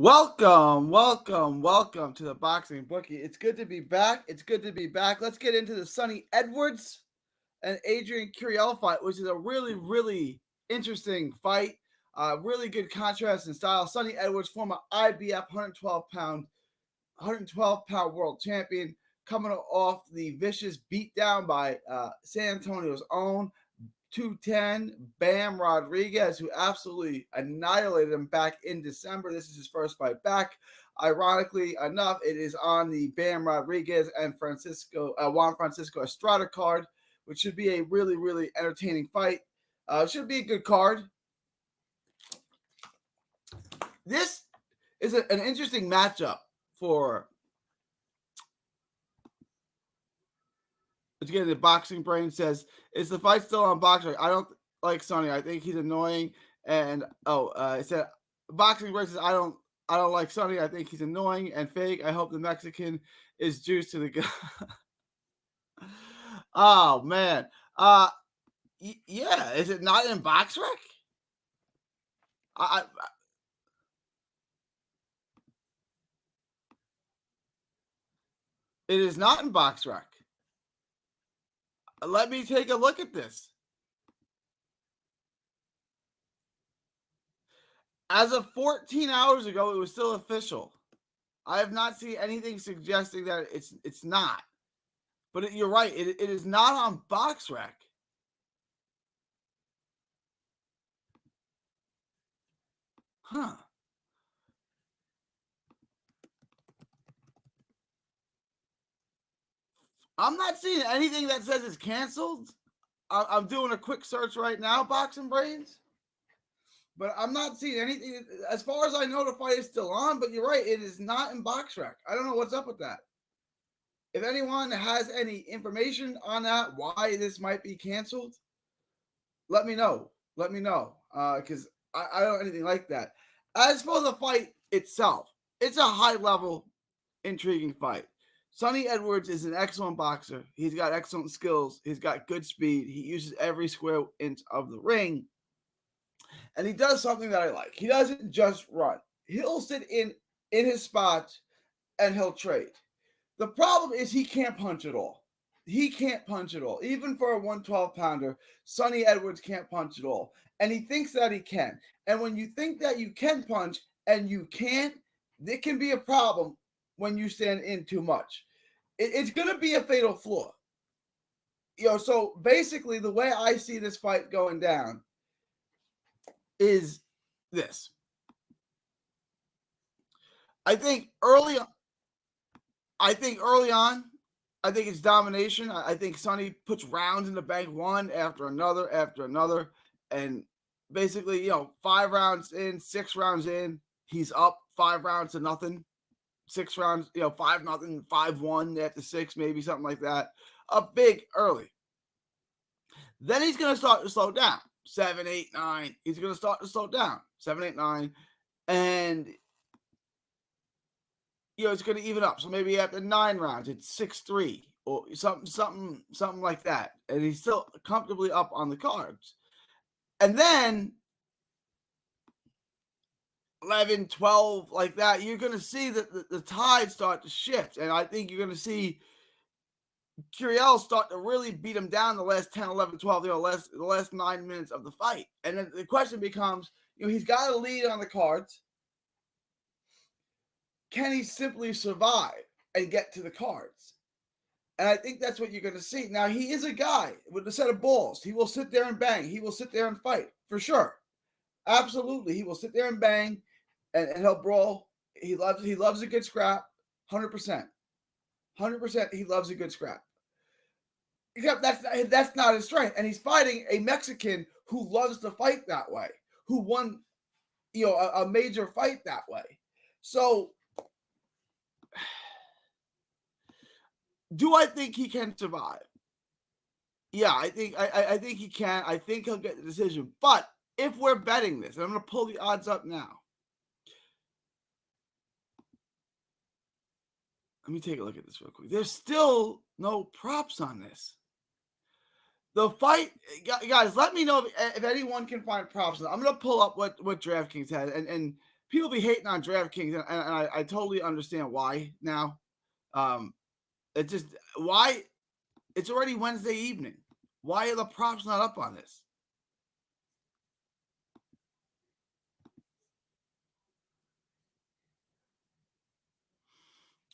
Welcome to the Boxing Bookie. It's good to be back. Let's get into the Sonny Edwards and Adrian Curiel fight, which is a really interesting fight. Really good contrast in style. Sonny Edwards, former IBF 112-pound world champion, coming off the vicious beatdown by San Antonio's own 210 Bam Rodriguez, who absolutely annihilated him back in December. This is his first fight back. Ironically enough, it is on the Bam Rodriguez and Juan Francisco Estrada card, which should be a really entertaining fight. Should be a good card. This is an interesting matchup for. Again, the Boxing Brain says, is the fight still on Boxer? I don't like Sonny. I think he's annoying. And it said Boxing Brain says, I don't like Sonny. I think he's annoying and fake. I hope the Mexican is juiced to the guy. Oh man. Yeah. Is it not in BoxRec? It is not in BoxRec. Let me take a look at this. As of 14 hours ago, it was still official. I have not seen anything suggesting that it's not. But you're right. It is not on BoxRec. Huh. I'm not seeing anything that says it's canceled. I'm doing a quick search right now, Boxing Brains. But I'm not seeing anything. As far as I know, the fight is still on. But you're right. It is not in BoxRec. I don't know what's up with that. If anyone has any information on that, why this might be canceled, let me know. Because I don't know anything like that. As for the fight itself, it's a high-level, intriguing fight. Sonny Edwards is an excellent boxer. He's got excellent skills. He's got good speed. He uses every square inch of the ring. And he does something that I like. He doesn't just run. He'll sit in his spot and he'll trade. The problem is he can't punch at all. Even for a 112-pounder, Sonny Edwards can't punch at all. And he thinks that he can. And when you think that you can punch and you can't, there can be a problem when you stand in too much. It's going to be a fatal flaw. So basically the way I see this fight going down is this. I think early on, I think it's domination. I think Sonny puts rounds in the bank one after another. And basically, 5 rounds in, 6 rounds in, he's up 5 rounds to nothing. 6 rounds, 5-0, 5-1 after 6, maybe something like that. Up big early. Then he's going to start to slow down. 7, 8, 9. He's going to start to slow down. 7, 8, 9. And, it's going to even up. So maybe after 9 rounds, it's 6-3 or something like that. And he's still comfortably up on the cards. And then 11, 12, like that, you're going to see that the tide start to shift. And I think you're going to see Curiel start to really beat him down the last 10, 11, 12, the last 9 minutes of the fight. And then the question becomes, he's got a lead on the cards. Can he simply survive and get to the cards? And I think that's what you're going to see. Now, he is a guy with a set of balls. He will sit there and bang. He will sit there and fight, for sure. Absolutely. He will sit there and bang, and he'll brawl. He loves a good scrap, 100%. 100% he loves a good scrap. Except that's not his strength. And he's fighting a Mexican who loves to fight that way, who won, a major fight that way. So, do I think he can survive? Yeah, I think he can. I think he'll get the decision. But if we're betting this, and I'm going to pull the odds up now. Let me take a look at this real quick. There's still no props on this. The fight, guys, let me know if anyone can find props. I'm going to pull up what DraftKings has. And people be hating on DraftKings, and I totally understand why now. It just why it's already Wednesday evening. Why are the props not up on this?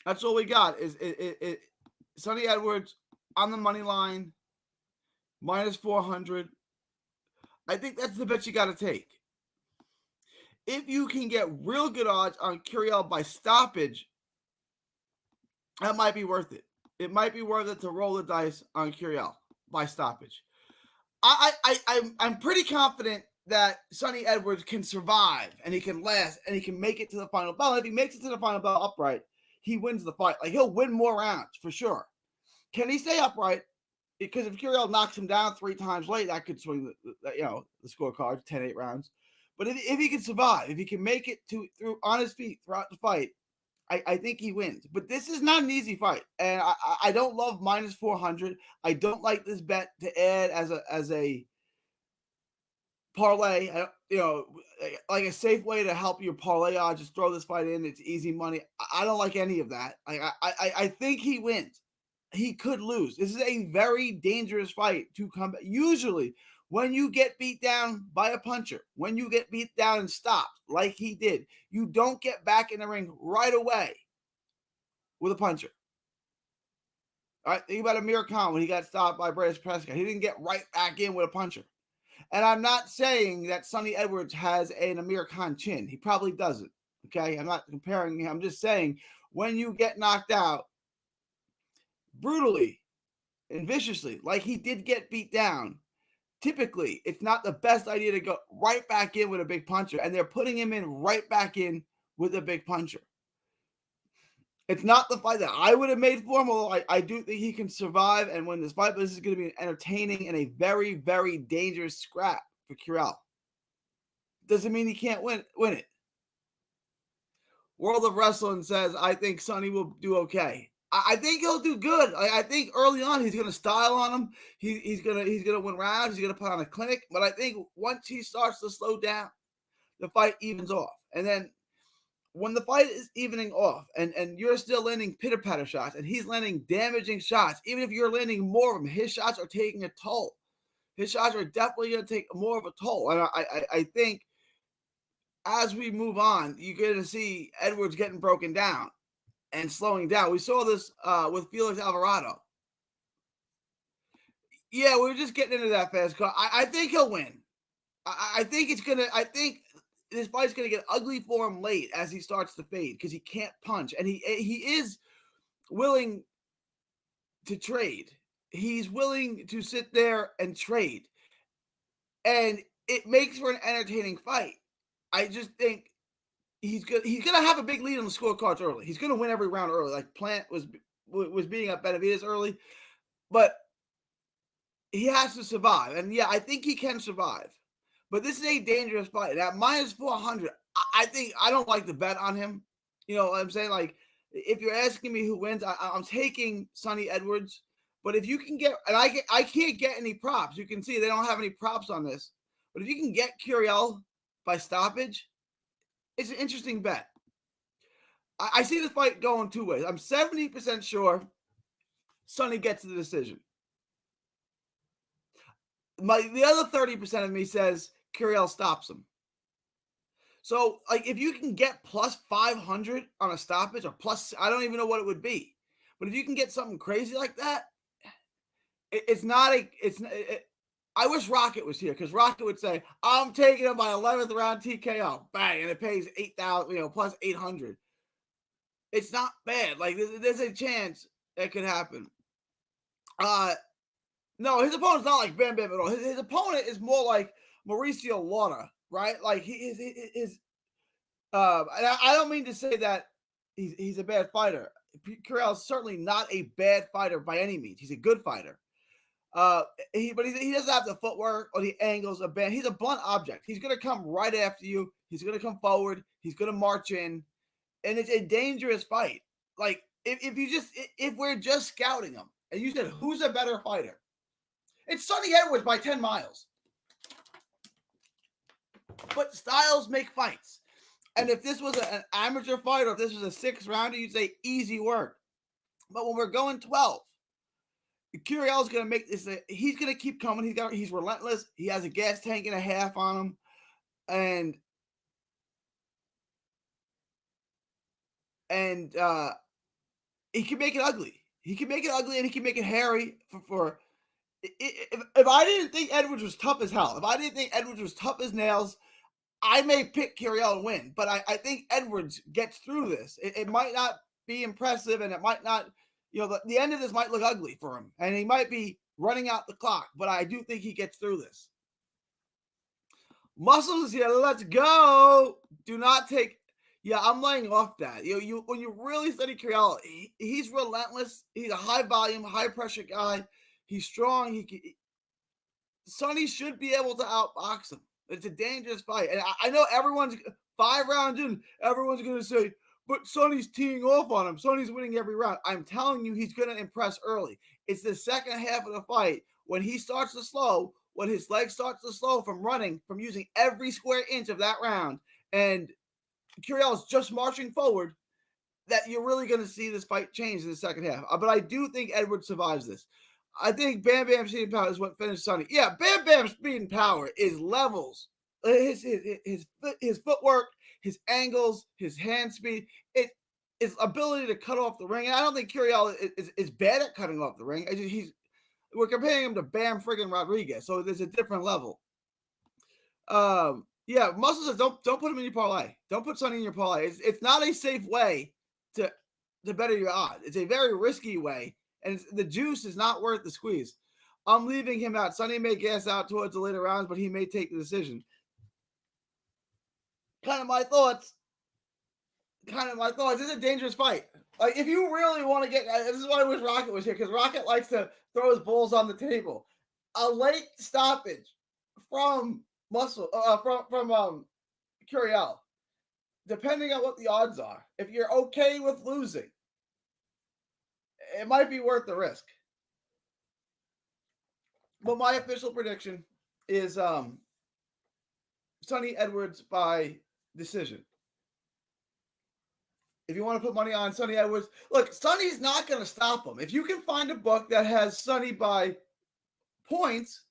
That's all we got. Is Sonny Edwards on the money line, minus 400. I think that's the bet you got to take. If you can get real good odds on Curiel by stoppage, that might be worth it. It might be worth it to roll the dice on Curiel by stoppage. I'm pretty confident that Sonny Edwards can survive and he can last and he can make it to the final bell. If he makes it to the final bell upright, he wins the fight. Like, he'll win more rounds for sure. Can he stay upright? Because if Curiel knocks him down 3 times late, that could swing the scorecard, 10-8 rounds. But if he can survive, if he can make it through on his feet throughout the fight, I think he wins. But this is not an easy fight, and I don't love minus 400. I don't like this bet to add as a parlay. Like a safe way to help your parlay odds. Just throw this fight in. It's easy money. I don't like any of that. I think he wins. He could lose. This is a very dangerous fight to come back. Usually, when you get beat down by a puncher, when you get beat down and stopped, like he did, you don't get back in the ring right away with a puncher. All right, think about Amir Khan when he got stopped by British Prescott. He didn't get right back in with a puncher. And I'm not saying that Sonny Edwards has an Amir Khan chin. He probably doesn't. Okay, I'm not comparing him. I'm just saying when you get knocked out brutally and viciously, like he did get beat down, typically it's not the best idea to go right back in with a big puncher, and they're putting him in right back in with a big puncher. It's not the fight that I would have made for him, although I do think he can survive and win this fight, but this is going to be an entertaining and a very, very dangerous scrap for Curiel. Doesn't mean he can't win it. World of Wrestling says, I think Sonny will do okay. I think he'll do good. I think early on he's going to style on him. He's gonna win rounds. He's going to put on a clinic. But I think once he starts to slow down, the fight evens off. And then when the fight is evening off and you're still landing pitter-patter shots and he's landing damaging shots, even if you're landing more of them, his shots are taking a toll. His shots are definitely going to take more of a toll. And I think as we move on, you're going to see Edwards getting broken down and slowing down. We saw this with Felix Alvarado. Yeah, we're just getting into that fast car. I think he'll win. I think this fight's gonna get ugly for him late as he starts to fade because he can't punch, and he is willing to trade. He's willing to sit there and trade, and it makes for an entertaining fight. I just think he's gonna have a big lead on the scorecards early. He's gonna win every round early, like Plant was beating up Benavidez early, but he has to survive. And yeah, I think he can survive. But this is a dangerous fight. At minus 400, I think I don't like the bet on him. You know what I'm saying? Like, if you're asking me who wins, I'm taking Sonny Edwards. But if you can get, and I can't get any props. You can see they don't have any props on this. But if you can get Curiel by stoppage, it's an interesting bet. I see this fight going 2 ways. I'm 70% sure Sonny gets the decision. The other 30% of me says Curiel stops him. So, like, if you can get plus 500 on a stoppage or plus, I don't even know what it would be. But if you can get something crazy like that, I wish Rocket was here because Rocket would say, I'm taking him by 11th round TKO. Bang. And it pays 8,000, plus 800. It's not bad. Like, there's a chance it could happen. No, his opponent's not like Bam Bam at all. His opponent is more like Mauricio Lorna, right? Like he is. And I don't mean to say that he's a bad fighter. Curiel is certainly not a bad fighter by any means. He's a good fighter. He doesn't have the footwork or the angles of Bam. He's a blunt object. He's gonna come right after you. He's gonna come forward. He's gonna march in, and it's a dangerous fight. Like if we're just scouting him, and you said who's a better fighter? It's Sonny Edwards by 10 miles. But styles make fights. And if this was an amateur fight or if this was a 6 rounder, you'd say easy work. But when we're going 12, Curiel is going to make this. He's going to keep coming. He's relentless. He has a gas tank and a half on him, and he can make it ugly. He can make it ugly, and he can make it hairy. If I didn't think Edwards was tough as hell, if I didn't think Edwards was tough as nails, I may pick Curiel and win. But I think Edwards gets through this. It might not be impressive, and it might not. The end of this might look ugly for him, and he might be running out the clock, but I do think he gets through this. Muscles is here. Let's go. Do not take. Yeah, I'm laying off that. When you really study Curiel, he's relentless. He's a high volume, high pressure guy. He's strong. Sonny should be able to outbox him. It's a dangerous fight, and I know everyone's 5 rounds in. Everyone's going to say, but Sonny's teeing off on him. Sonny's winning every round. I'm telling you, he's going to impress early. It's the second half of the fight when he starts to slow, when his leg starts to slow from running, from using every square inch of that round, and Curiel's just marching forward, that you're really going to see this fight change in the second half. But I do think Edwards survives this. I think Bam Bam's speed and power is what finished Sonny. Yeah, Bam Bam's speed and power is levels. His footwork, his angles, his hand speed, his ability to cut off the ring. And I don't think Curiel is bad at cutting off the ring. We're comparing him to Bam friggin' Rodriguez, so there's a different level. Yeah, Muscle says don't put him in your parlay. Don't put Sonny in your parlay. It's not a safe way to better your odds. It's a very risky way, and the juice is not worth the squeeze. I'm leaving him out. Sonny may gas out towards the later rounds, but he may take the decision. Kind of my thoughts. This is a dangerous fight. Like, if you really want to get, this is why I wish Rocket was here, because Rocket likes to throw his balls on the table. A late stoppage from Curiel, depending on what the odds are. If you're okay with losing, it might be worth the risk. But my official prediction is Sonny Edwards by decision. If you want to put money on Sonny Edwards, look, Sonny's not going to stop him. If you can find a book that has Sonny by points,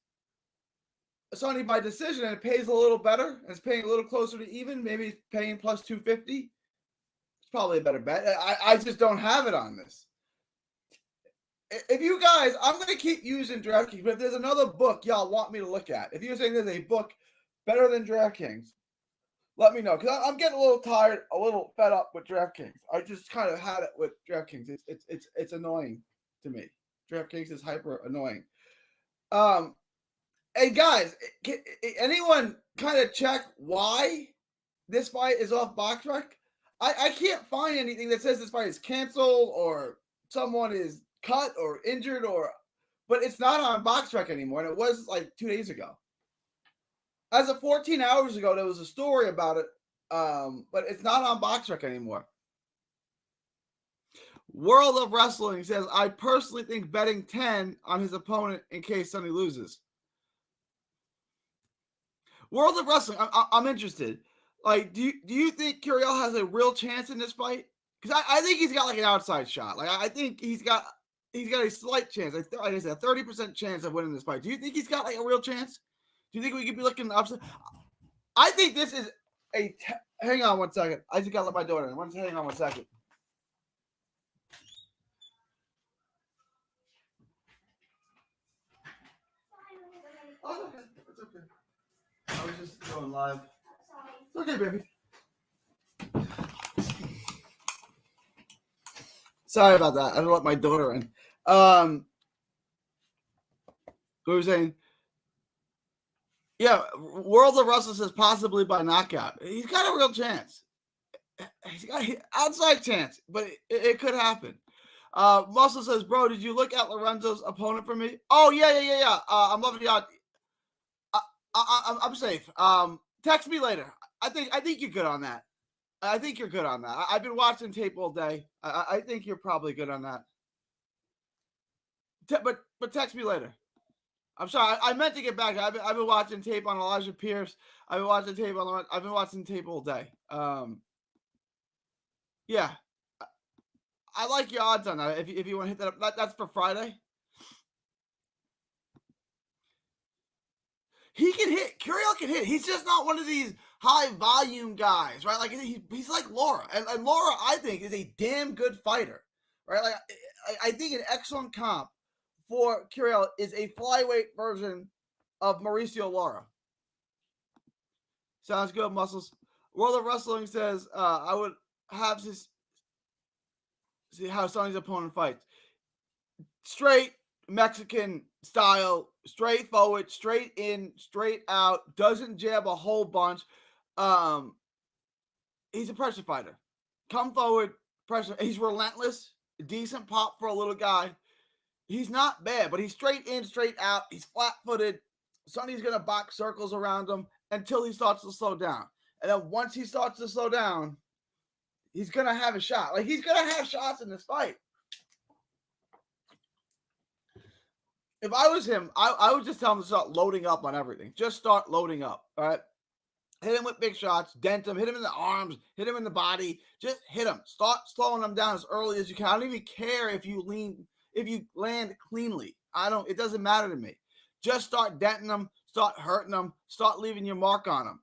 Sonny by decision, and it pays a little better, and it's paying a little closer to even, maybe it's paying plus 250, it's probably a better bet. I just don't have it on this. If you guys, I'm going to keep using DraftKings, but if there's another book y'all want me to look at, if you're saying there's a book better than DraftKings, let me know, because I'm getting a little tired, a little fed up with DraftKings. I just kind of had it with DraftKings. It's annoying to me. DraftKings is hyper annoying. Hey guys, can anyone kind of check why this fight is off BoxRec? I can't find anything that says this fight is canceled or someone is cut or injured, but it's not on BoxRec anymore, and it was like 2 days ago. As of 14 hours ago, there was a story about it, but it's not on BoxRec anymore. World of Wrestling says, I personally think betting 10 on his opponent in case Sonny loses. World of Wrestling, I'm interested. Like, do you think Curiel has a real chance in this fight? Because I think he's got like an outside shot. Like, I think he's got a slight chance. Like I said, a 30% chance of winning this fight. Do you think he's got like a real chance? Do you think we could be looking upside? I think this is hang on one second. I just gotta let my daughter in. Hang on one second. Oh, okay. It's okay. I was just going live. It's okay, baby. Sorry about that. I don't let my daughter in. What were you saying? Yeah, World of Wrestling says possibly by knockout. He's got a real chance. He's got an outside chance, but it could happen. Muscle says, bro, did you look at Lorenzo's opponent for me? Oh, yeah. I'm loving the odds. I'm safe. Text me later. I think you're good on that. I've been watching tape all day. I think you're probably good on that. But text me later. I'm sorry. I meant to get back. I've been watching tape on Elijah Pierce. I've been watching tape on. I've been watching tape all day. Yeah, I like your odds on that. If you want to hit that up, that's for Friday. He can hit. Curiel can hit. He's just not one of these high volume guys, right? Like he's like Laura, and Laura, I think, is a damn good fighter, right? Like I think an excellent comp for Curiel is a flyweight version of Mauricio Lara. Sounds good, Muscles. World of Wrestling says I would have to see how Sonny's opponent fights. Straight Mexican style, straightforward, straight in, straight out, doesn't jab a whole bunch. He's a pressure fighter. Come forward, pressure. He's relentless, decent pop for a little guy. He's not bad, but he's straight in, straight out. He's flat-footed. Sonny's going to box circles around him until he starts to slow down. And then once he starts to slow down, he's going to have a shot. Like, he's going to have shots in this fight. If I was him, I would just tell him to start loading up on everything. Just start loading up, all right? Hit him with big shots, dent him, hit him in the arms, hit him in the body. Just hit him. Start slowing him down as early as you can. I don't even care if you land cleanly. It doesn't matter to me. Just start denting them, start hurting them, start leaving your mark on them.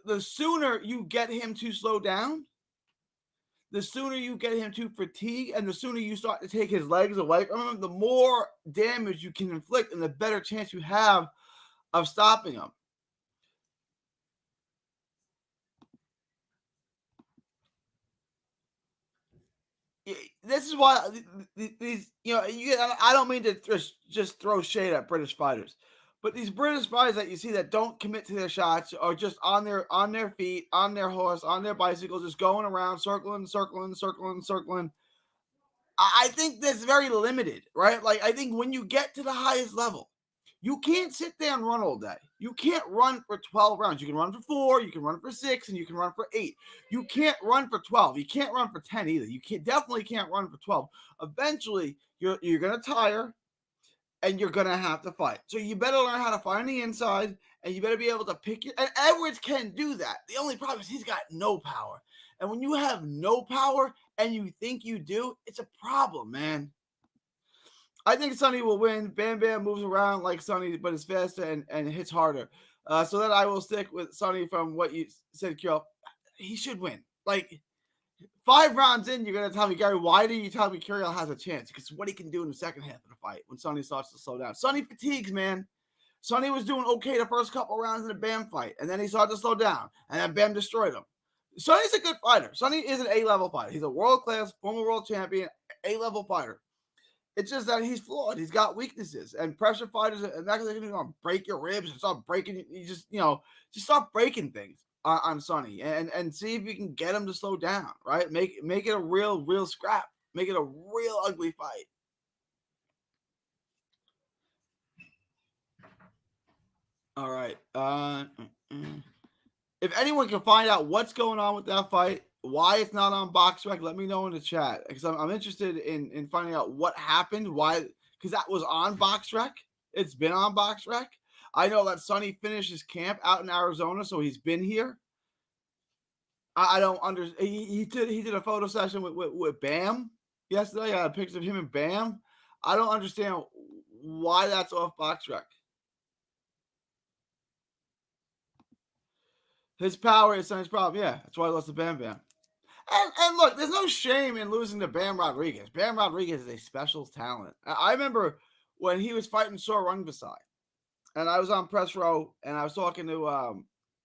The sooner you get him to slow down, the sooner you get him to fatigue, and the sooner you start to take his legs away from him, the more damage you can inflict and the better chance you have of stopping him. This is why these, I don't mean to just throw shade at British fighters, but these British fighters that you see that don't commit to their shots are just on their feet, on their horse, on their bicycle, just going around, circling. I think that's very limited, right? Like, I think when you get to the highest level, you can't sit there and run all day. You can't run for 12 rounds. You can run for 4, you can run for 6, and you can run for 8. You can't run for 12. You can't run for 10 either. You definitely can't run for 12. Eventually, you're going to tire, and you're going to have to fight. So you better learn how to fight on the inside, and you better be able to pick and Edwards can do that. The only problem is he's got no power. And when you have no power and you think you do, it's a problem, man. I think Sonny will win. Bam Bam moves around like Sonny, but is faster and hits harder. So then I will stick with Sonny from what you said, Curiel. He should win. Like, 5 rounds in, you're going to tell me, Gary, why do you tell me Curiel has a chance? Because what he can do in the second half of the fight when Sonny starts to slow down. Sonny fatigues, man. Sonny was doing okay the first couple rounds in the Bam fight, and then he started to slow down, and then Bam destroyed him. Sonny's a good fighter. Sonny is an A-level fighter. He's a world-class, former world champion, A-level fighter. It's just that he's flawed. He's got weaknesses, and pressure fighters are not going to break your ribs and start breaking. You just start breaking things on Sonny, and see if you can get him to slow down. Right? Make it a real scrap. Make it a real ugly fight. All right. If anyone can find out what's going on with that fight, why it's not on BoxRec, let me know in the chat, because I'm interested in finding out what happened, why, because that was on BoxRec. It's been on BoxRec. I know that Sonny finished his camp out in Arizona, so he's been here. I don't understand. He did a photo session with Bam yesterday. I had a picture of him and Bam. I don't understand why that's off BoxRec. His power is Sonny's problem. Yeah, that's why I lost to Bam Bam. And look, there's no shame in losing to Bam Rodriguez. Bam Rodriguez is a special talent. I remember when he was fighting Sor Rungvisai, and I was on press row, and I was talking to a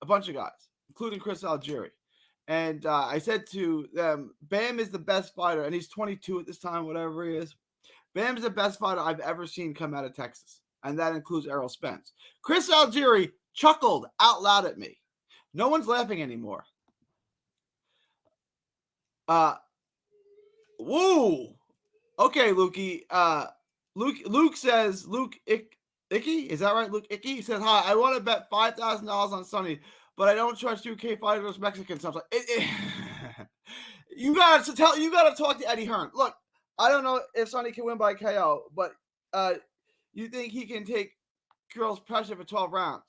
bunch of guys, including Chris Algieri. And I said to them, Bam is the best fighter, and he's 22 at this time, whatever he is. Bam's the best fighter I've ever seen come out of Texas, and that includes Errol Spence. Chris Algieri chuckled out loud at me. No one's laughing anymore. Woo. Okay, Lukey. Luke says, Luke Icky? Is that right? Luke Icky? He says, hi, I want to bet $5,000 on Sonny, but I don't trust UK fighters Mexicans. I'm like, you gotta talk to Eddie Hearn. Look, I don't know if Sonny can win by KO, but you think he can take Curiel's pressure for 12 rounds?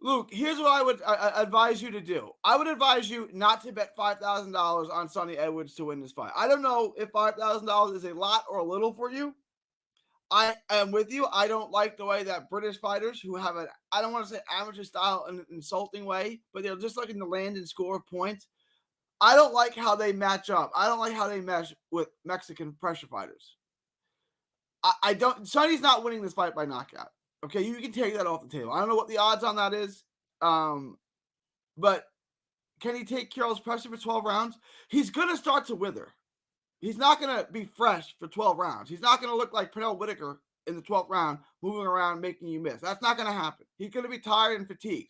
Luke, here's what I would advise you to do. I would advise you not to bet $5,000 on Sonny Edwards to win this fight. I don't know if $5,000 is a lot or a little for you. I am with you. I don't like the way that British fighters who have I don't want to say amateur style in an insulting way, but they're just looking to land and score points. I don't like how they match up. I don't like how they mesh with Mexican pressure fighters. I don't. Sonny's not winning this fight by knockout. Okay, you can take that off the table. I don't know what the odds on that is, but can he take Curiel's pressure for 12 rounds? He's going to start to wither. He's not going to be fresh for 12 rounds. He's not going to look like Pernell Whitaker in the 12th round, moving around, making you miss. That's not going to happen. He's going to be tired and fatigued.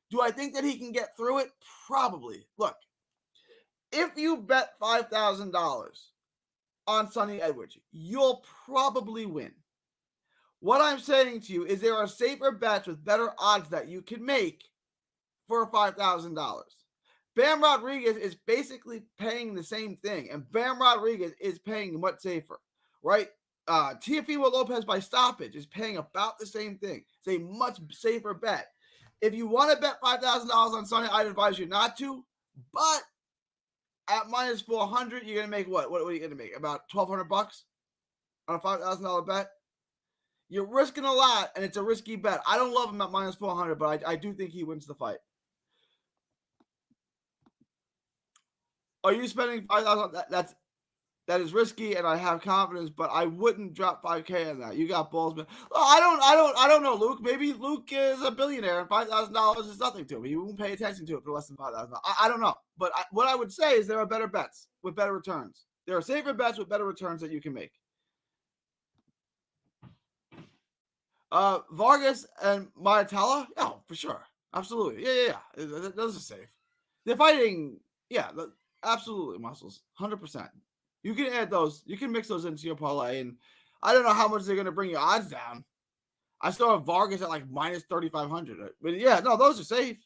Do I think that he can get through it? Probably. Look, if you bet $5,000 on Sonny Edwards, you'll probably win. What I'm saying to you is there are safer bets with better odds that you can make for $5,000. Bam Rodriguez is basically paying the same thing, and Bam Rodriguez is paying much safer, right? Teofimo Lopez by stoppage is paying about the same thing. It's a much safer bet. If you want to bet $5,000 on Sonny, I'd advise you not to, but at minus 400, you're going to make what? What are you going to make? About $1,200 on a $5,000 bet? You're risking a lot, and it's a risky bet. I don't love him at minus 400, but I do think he wins the fight. Are you spending $5,000? That is risky, and I have confidence, but I wouldn't drop $5K on that. You got balls, man. I don't know, Luke. Maybe Luke is a billionaire, and $5,000 is nothing to him. He won't pay attention to it for less than $5,000. I don't know, but what I would say is there are better bets with better returns. There are safer bets with better returns that you can make. Vargas and Maitala, yeah, for sure, absolutely, yeah. Those are safe. They're fighting, yeah, absolutely, muscles, 100%. You can add those, you can mix those into your parlay, and I don't know how much they're going to bring your odds down. I still have Vargas at like minus 3,500, but yeah, no, those are safe.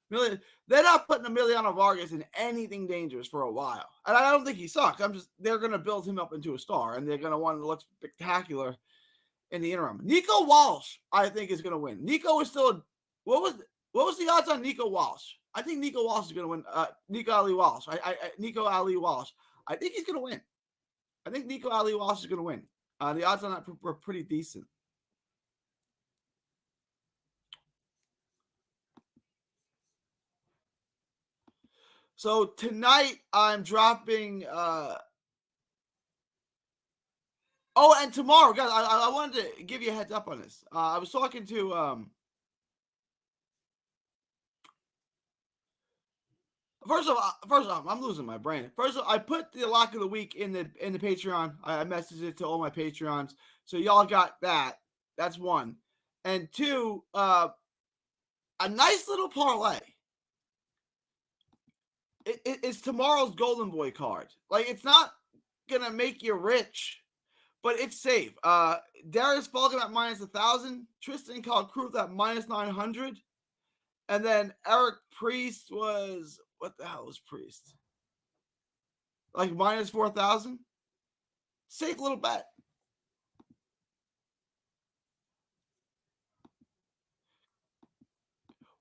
They're not putting Emiliano Vargas in anything dangerous for a while, and I don't think he sucks. They're going to build him up into a star, and they're going to want to look spectacular in the interim. Nico Walsh, I think, is going to win. Nico is still what was the odds on Nico Walsh? I think Nico Walsh is going to win. Nico Ali Walsh. Nico Ali Walsh. I think he's going to win. I think Nico Ali Walsh is going to win. The odds on that were pretty decent. So tonight I'm dropping. Oh, and tomorrow, guys, I wanted to give you a heads up on this. I was talking to First off, I'm losing my brain. First off, I put the lock of the week in the Patreon. I messaged it to all my Patreons, so y'all got that. That's one, and two, a nice little parlay. It's tomorrow's Golden Boy card. Like, it's not gonna make you rich, but it's safe. Darius Fulgham at minus 1,000, Tristan Kalkruth at minus 900, and then Eric Priest was. What the hell is Priest? Like minus 4,000? Safe little bet.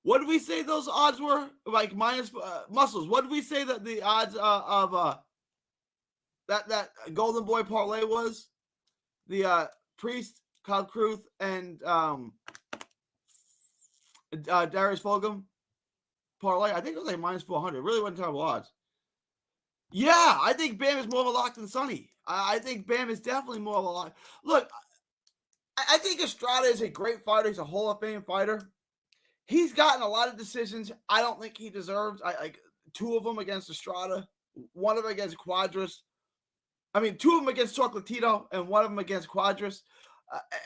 What did we say those odds were? Like minus muscles. What did we say that the odds of that Golden Boy parlay was? The Priest, Kalkruth, and Darius Fulgham parlay. I think it was like minus 400. It really wasn't terrible odds. Yeah, I think Bam is more of a lock than Sonny. I think Bam is definitely more of a lock. Look, I think Estrada is a great fighter. He's a Hall of Fame fighter. He's gotten a lot of decisions I don't think he deserves. Like two of them against Estrada, one of them against Quadras. I mean, two of them against Chocolatito and one of them against Quadras.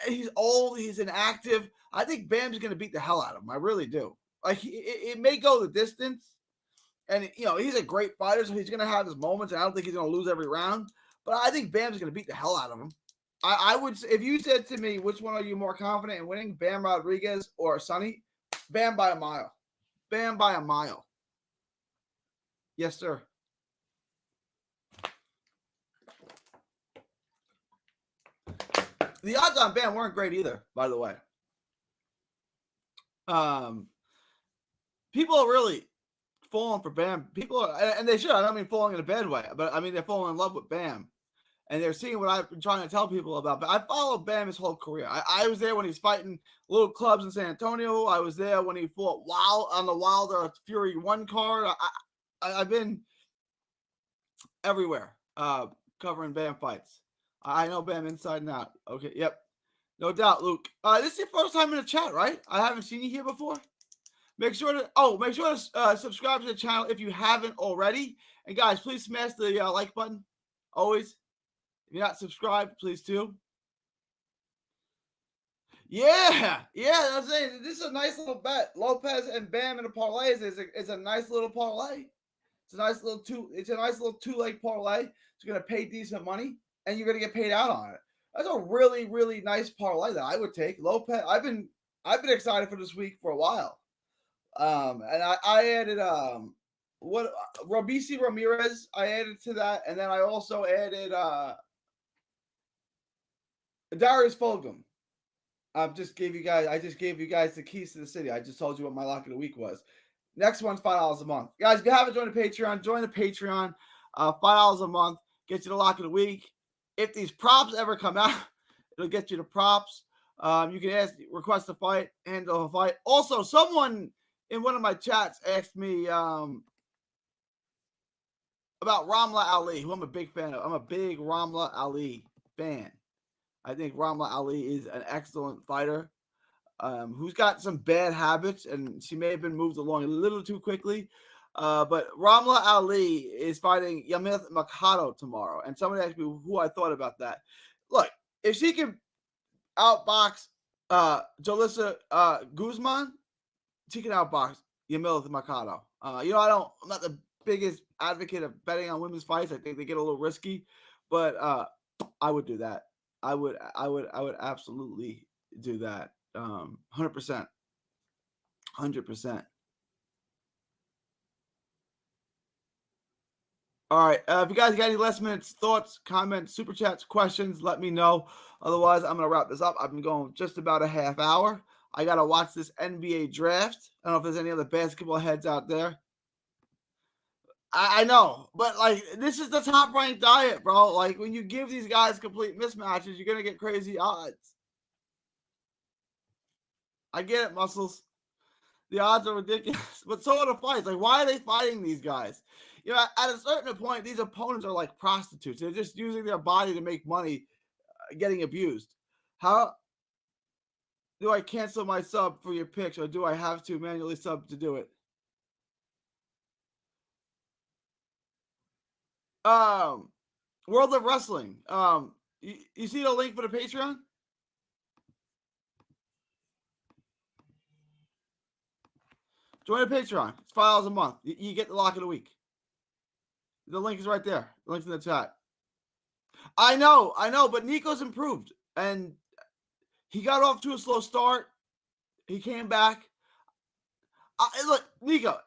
He's old. He's inactive. I think Bam's going to beat the hell out of him. I really do. Like, it may go the distance, and, he's a great fighter, so he's going to have his moments, and I don't think he's going to lose every round, but I think Bam's going to beat the hell out of him. I would, if you said to me, which one are you more confident in winning, Bam Rodriguez or Sonny? Bam by a mile. Bam by a mile. Yes, sir. The odds on Bam weren't great either, by the way. People are really falling for Bam. People are, and they should. I don't mean falling in a bad way, but I mean they're falling in love with Bam, and they're seeing what I've been trying to tell people about. But I followed Bam his whole career. I was there when he's fighting little clubs in San Antonio. I was there when he fought Wild on the Wilder Fury 1 card. I've been everywhere covering Bam fights. I know Bam inside and out. Okay, yep. No doubt, Luke. This is your first time in the chat, right? I haven't seen you here before. Make sure to subscribe to the channel if you haven't already. And guys, please smash the like button. Always. If you're not subscribed, please do. Yeah. I'm saying this is a nice little bet. Lopez and Bam in a parlay is a nice little parlay. It's a nice little two-leg parlay. It's gonna pay decent money, and you're gonna get paid out on it. That's a really, really nice parlay that I would take. Lopez, I've been excited for this week for a while. And I added Robisi Ramirez. I added to that, and then I also added Darius Fulgham. I just gave you guys the keys to the city. I just told you what my lock of the week was. Next one's $5 a month. Guys, if you haven't joined the Patreon, join the Patreon. $5 a month gets you the lock of the week. If these props ever come out, it'll get you the props. You can request a fight, handle a fight. Also, someone in one of my chats asked me about Ramla Ali, who I'm a big fan of. I'm a big Ramla Ali fan. I think Ramla Ali is an excellent fighter who's got some bad habits, and she may have been moved along a little too quickly. But Ramla Ali is fighting Yamith Makhato tomorrow. And somebody asked me who I thought about that. Look, if she can outbox Jalissa Guzman, she can outbox Yamith Makhato. I'm not the biggest advocate of betting on women's fights. I think they get a little risky, but I would do that. I would absolutely do that. 100%. 100%. All right. If you guys got any last minute thoughts, comments, super chats, questions, let me know. Otherwise, I'm going to wrap this up. I've been going just about a half hour. I got to watch this NBA draft. I don't know if there's any other basketball heads out there. I know, but like this is the top ranked diet, bro. Like when you give these guys complete mismatches, you're going to get crazy odds. I get it, Muscles. The odds are ridiculous, but so are the fights. Like, why are they fighting these guys? At a certain point, these opponents are like prostitutes. They're just using their body to make money, getting abused. How do I cancel my sub for your picks, or do I have to manually sub to do it? World of Wrestling. You see the link for the Patreon? Join the Patreon. It's $5 a month. You get the lock of the week. The link is right there. The link's in the chat. I know, but Nico's improved. And he got off to a slow start. He came back. Look, Nico,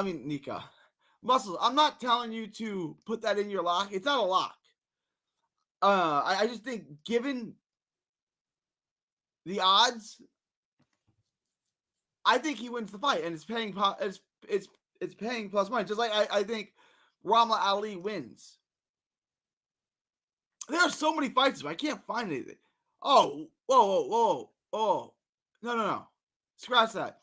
Nico. Muscles, I'm not telling you to put that in your lock. It's not a lock. I just think given the odds, I think he wins the fight, and it's paying it's paying plus money. Just like I think Ramla Ali wins. There are so many fights, but I can't find anything. Oh, whoa. No. Scratch that.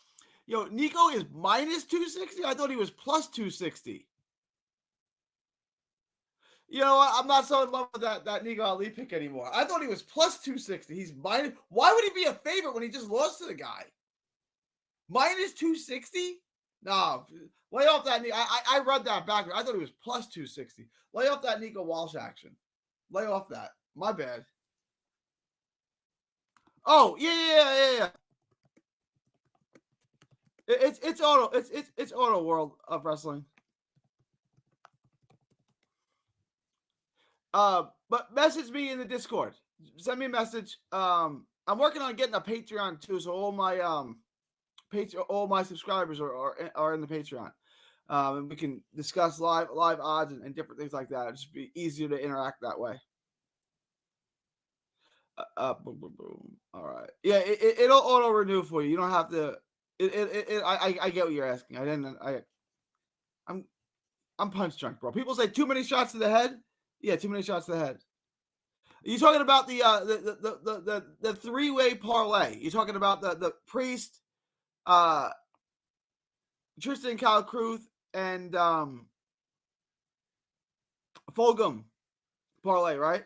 Yo, Nico is minus 260? I thought he was plus 260. You know what? I'm not so in love with that Nico Ali pick anymore. I thought he was plus 260. He's minus. Why would he be a favorite when he just lost to the guy? Minus 260? No. Lay off that. I read that backwards. I thought he was plus 260. Lay off that Nico Walsh action. Lay off that. My bad. Oh, yeah. It's auto world of wrestling. But message me in the Discord. Send me a message. I'm working on getting a Patreon too, so all my subscribers are in the Patreon. And we can discuss live odds and different things like that. It'll just be easier to interact that way. Boom, boom, boom. All right. Yeah, it'll auto renew for you. You don't have to. I get what you're asking. I'm I'm punch drunk, bro. People say too many shots to the head. Yeah, too many shots to the head. You talking about the three-way parlay? You talking about the Priest, uh, Tristan Calcruth, and Fulgham parlay, right?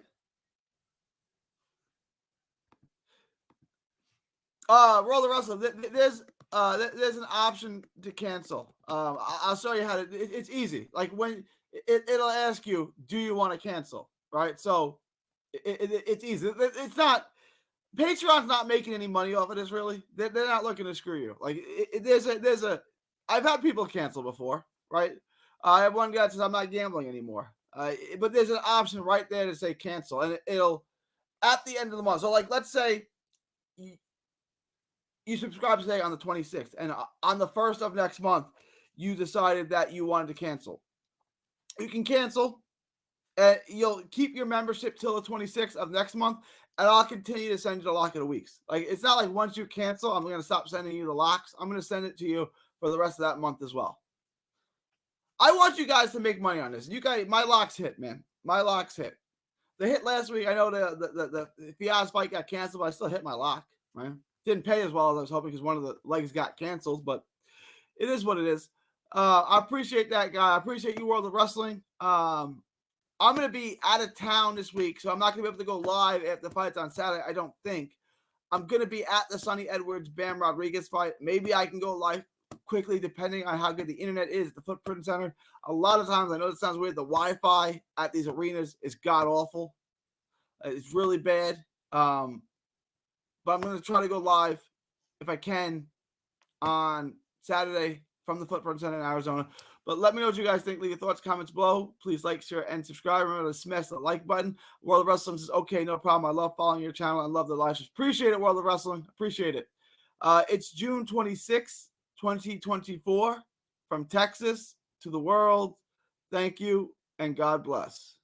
World of Wrestling. There's an option to cancel. I'll show you how to. It's easy. Like when it'll ask you, do you want to cancel? Right. So it's easy. It's not. Patreon's not making any money off of this. Really, they're not looking to screw you. Like there's a. I've had people cancel before. Right. I have one guy that says I'm not gambling anymore. But there's an option right there to say cancel, and it'll at the end of the month. So like, let's say you subscribe today on the 26th, and on the 1st of next month, you decided that you wanted to cancel. You can cancel, and you'll keep your membership till the 26th of next month, and I'll continue to send you the lock of the weeks. Like, it's not like once you cancel, I'm going to stop sending you the locks. I'm going to send it to you for the rest of that month as well. I want you guys to make money on this. You guys, my locks hit, man. My locks hit. They hit last week. I know the Fiaz fight got canceled, but I still hit my lock, right? Didn't pay as well as I was hoping because one of the legs got canceled, but it is what it is. I appreciate that, guy. I appreciate you, World of Wrestling. I'm going to be out of town this week, so I'm not going to be able to go live at the fights on Saturday, I don't think. I'm going to be at the Sonny Edwards Bam Rodriguez fight. Maybe I can go live quickly, depending on how good the internet is at the Footprint Center. A lot of times, I know it sounds weird, the Wi-Fi at these arenas is god-awful. It's really bad. But I'm going to try to go live, if I can, on Saturday from the Footprint Center in Arizona. But let me know what you guys think. Leave your thoughts, comments below. Please like, share, and subscribe. Remember to smash the like button. World of Wrestling says, okay, no problem. I love following your channel. I love the live streams. Appreciate it, World of Wrestling. Appreciate it. It's June 26, 2024. From Texas to the world. Thank you, and God bless.